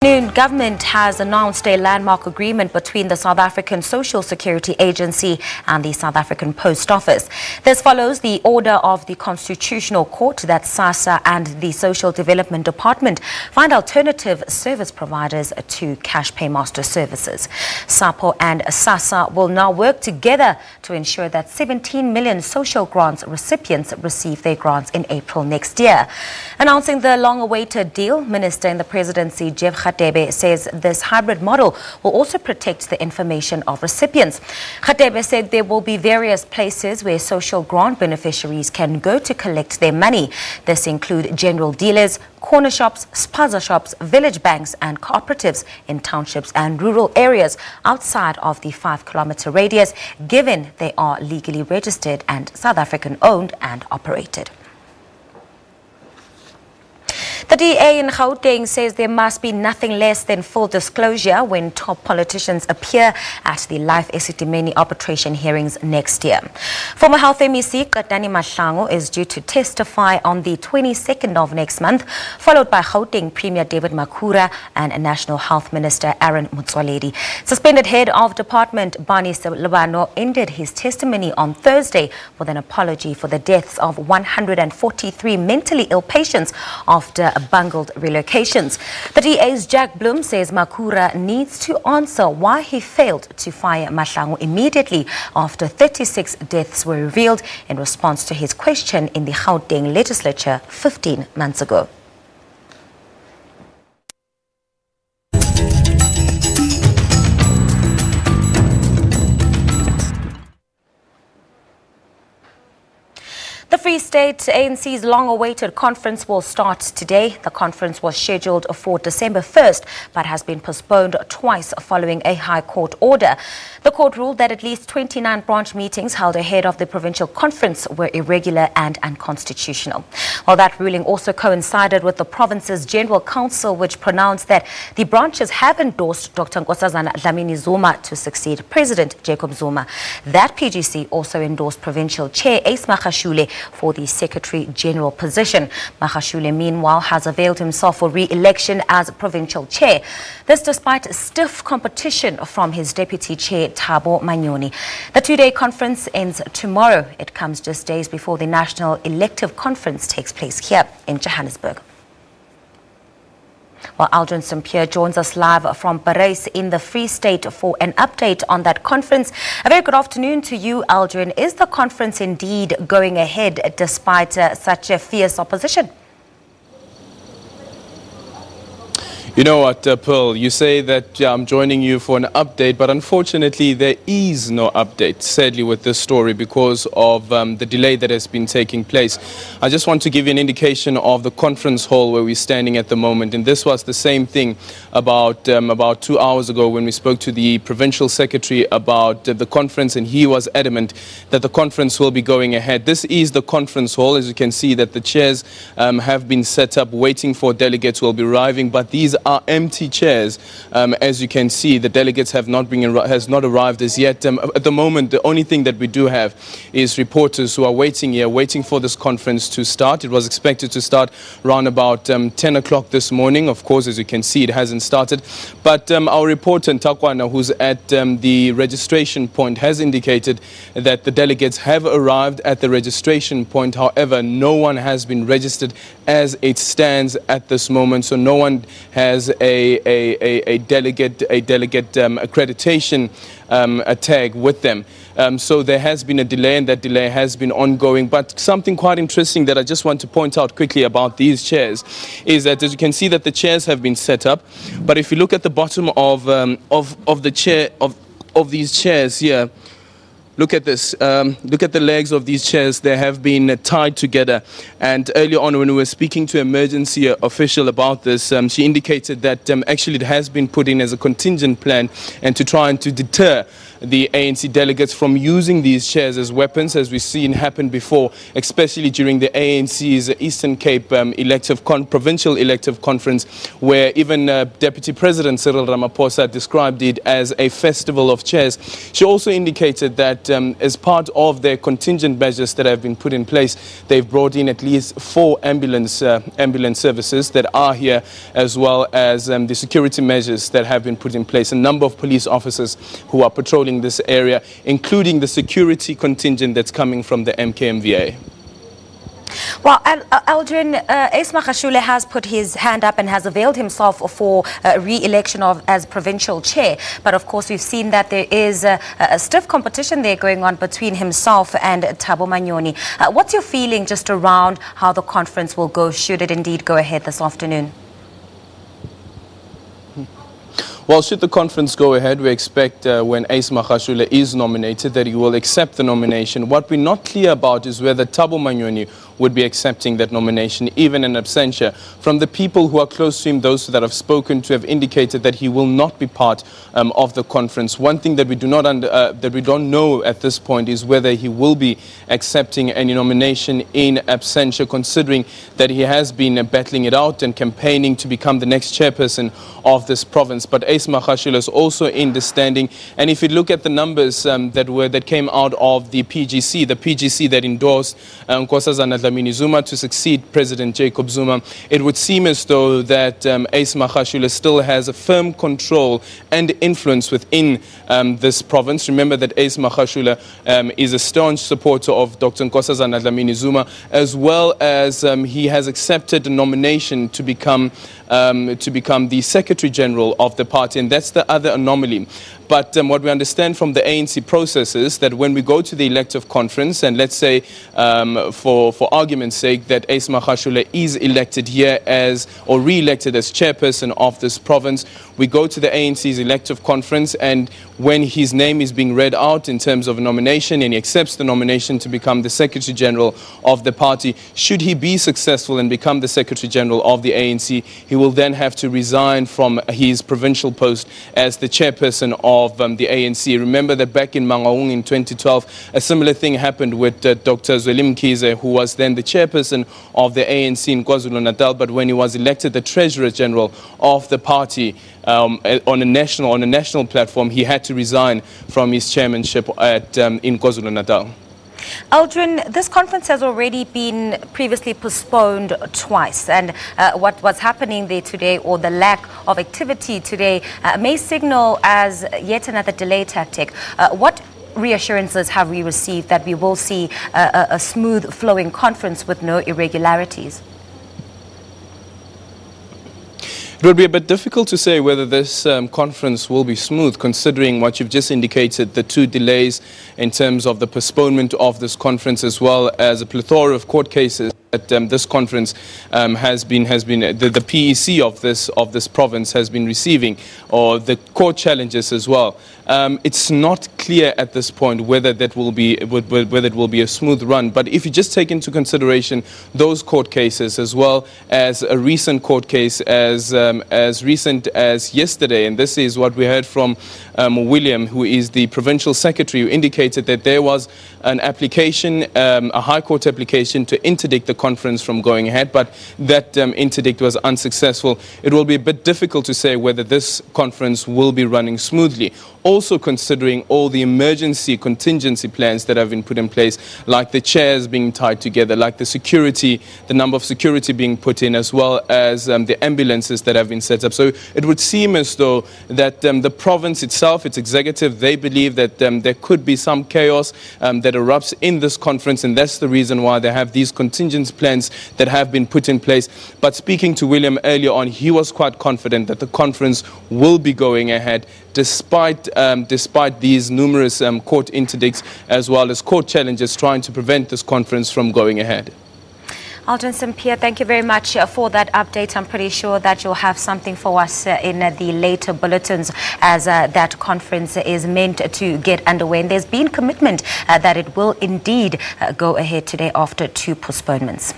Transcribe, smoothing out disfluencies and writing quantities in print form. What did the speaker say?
The government has announced a landmark agreement between the South African Social Security Agency and the South African Post Office. This follows the order of the Constitutional Court that SASSA and the Social Development Department find alternative service providers to cash paymaster services. SAPO and SASSA will now work together to ensure that 17 million social grants recipients receive their grants in April next year. Announcing the long-awaited deal, Minister in the Presidency, Jeff Khatebe, says this hybrid model will also protect the information of recipients. Khatebe said there will be various places where social grant beneficiaries can go to collect their money. This include general dealers, corner shops, spaza shops, village banks and cooperatives in townships and rural areas outside of the 5-kilometer radius, given they are legally registered and South African owned and operated. The DA in Gauteng says there must be nothing less than full disclosure when top politicians appear at the live esidimeni arbitration hearings next year. Former Health MEC Katani Mahlangu is due to testify on the 22nd of next month, followed by Gauteng Premier David Makhura and National Health Minister Aaron Motsoaledi. Suspended Head of Department Barney Lebano ended his testimony on Thursday with an apology for the deaths of 143 mentally ill patients after bungled relocations. The DA's Jack Bloom says Makhura needs to answer why he failed to fire Mahlangu immediately after 36 deaths were revealed in response to his question in the Gauteng legislature 15 months ago. The Free State ANC's long-awaited conference will start today. The conference was scheduled for December 1st, but has been postponed twice following a High Court order. The court ruled that at least 29 branch meetings held ahead of the provincial conference were irregular and unconstitutional. While that ruling also coincided with the province's General Council, which pronounced that the branches have endorsed Dr. Nkosazana Dlamini Zuma to succeed President Jacob Zuma. That PGC also endorsed Provincial Chair Ace Magashule for the Secretary-General position. Magashule, meanwhile, has availed himself for re-election as Provincial Chair. This despite stiff competition from his Deputy Chair, Thabo Manyoni. The two-day conference ends tomorrow. It comes just days before the National Elective Conference takes place here in Johannesburg. Well, Aldrin Sampear joins us live from Parys in the Free State for an update on that conference. A very good afternoon to you, Aldrin. Is the conference indeed going ahead despite such a fierce opposition? You know what, Pearl, you say that I'm joining you for an update, but unfortunately there is no update, sadly, with this story because of the delay that has been taking place. I just want to give you an indication of the conference hall where we're standing at the moment, and this was the same thing about 2 hours ago when we spoke to the Provincial Secretary about the conference, and he was adamant that the conference will be going ahead. This is the conference hall. As you can see, that the chairs have been set up waiting for delegates who will be arriving, but these are empty chairs. As you can see, the delegates have not arrived as yet. At the moment, the only thing that we do have is reporters who are waiting here, waiting for this conference to start. It was expected to start around about 10 o'clock this morning. Of course, as you can see, it hasn't started. But our reporter, Ntakwana, who's at the registration point, has indicated that the delegates have arrived at the registration point. However, no one has been registered as it stands at this moment. So no one has a delegate accreditation tag with them. So there has been a delay, and that delay has been ongoing. But something quite interesting that I just want to point out quickly about these chairs is that, as you can see, that the chairs have been set up. But if you look at the bottom of these chairs here, look at this. Look at the legs of these chairs. They have been tied together. And earlier on, when we were speaking to an emergency official about this, she indicated that actually it has been put in as a contingent plan and to try and to deter the ANC delegates from using these chairs as weapons, as we've seen happen before, especially during the ANC's Eastern Cape provincial elective conference, where even Deputy President Cyril Ramaphosa described it as a festival of chairs. She also indicated that as part of their contingent measures that have been put in place, they've brought in at least 4 ambulance services that are here, as well as the security measures that have been put in place. A number of police officers who are patrolling this area, including the security contingent that's coming from the MKMVA. Well, Aldrin, Ace Magashule has put his hand up and has availed himself for re-election as provincial chair. But of course, we've seen that there is a stiff competition there going on between himself and Thabo Manyoni. What's your feeling just around how the conference will go, should it indeed go ahead this afternoon? Well, should the conference go ahead, we expect when Ace Magashule is nominated that he will accept the nomination. What we're not clear about is whether Thabo Manyoni would be accepting that nomination, even in absentia. From the people who are close to him, those that I've spoken to have indicated that he will not be part of the conference. One thing that we don't know at this point is whether he will be accepting any nomination in absentia, considering that he has been battling it out and campaigning to become the next chairperson of this province. But Ace Magashule is also in the standing, and if you look at the numbers that came out of the PGC that endorsed Nkosazana Dlamini Zuma to succeed President Jacob Zuma, it would seem as though that Ace Magashule still has a firm control and influence within this province. Remember that Ace Magashule is a staunch supporter of Dr. Nkosazana Dlamini Zuma, as well as he has accepted a nomination to become the Secretary General of the party, and that's the other anomaly. But what we understand from the ANC process is that when we go to the elective conference, and let's say for argument's sake that Ace Magashule is elected here or re-elected as chairperson of this province, we go to the ANC's elective conference, and when his name is being read out in terms of a nomination and he accepts the nomination to become the Secretary General of the party, should he be successful and become the Secretary General of the ANC, he will then have to resign from his provincial post as the chairperson of the ANC. Remember that back in Mangaung in 2012, a similar thing happened with Dr. Zweli Mkhize, who was then the chairperson of the ANC in KwaZulu-Natal, but when he was elected the Treasurer General of the party on a national platform, he had to resign from his chairmanship in KwaZulu-Natal. Aldrin, this conference has already been previously postponed twice, and what's happening there today, or the lack of activity today, may signal as yet another delay tactic. What reassurances have we received that we will see a smooth flowing conference with no irregularities? It would be a bit difficult to say whether this conference will be smooth, considering what you've just indicated, the 2 delays in terms of the postponement of this conference, as well as a plethora of court cases that this conference the PEC of this province has been receiving, or the court challenges as well. It's not clear at this point whether it will be a smooth run. But if you just take into consideration those court cases, as well as a recent court case as recent as yesterday, and this is what we heard from William, who is the provincial secretary, who indicated that there was an application, a High Court application to interdict the conference from going ahead, but that interdict was unsuccessful. It will be a bit difficult to say whether this conference will be running smoothly. Also considering all the emergency contingency plans that have been put in place, like the chairs being tied together, like the number of security being put in, as well as the ambulances that have been set up. So it would seem as though that the province itself, its executive, they believe that there could be some chaos that erupts in this conference, and that's the reason why they have these contingency plans that have been put in place. But speaking to William earlier on, he was quite confident that the conference will be going ahead, despite these numerous court interdicts, as well as court challenges trying to prevent this conference from going ahead. Aldrin Sampear, thank you very much for that update. I'm pretty sure that you'll have something for us in the later bulletins, as that conference is meant to get underway. And there's been commitment that it will indeed go ahead today after 2 postponements.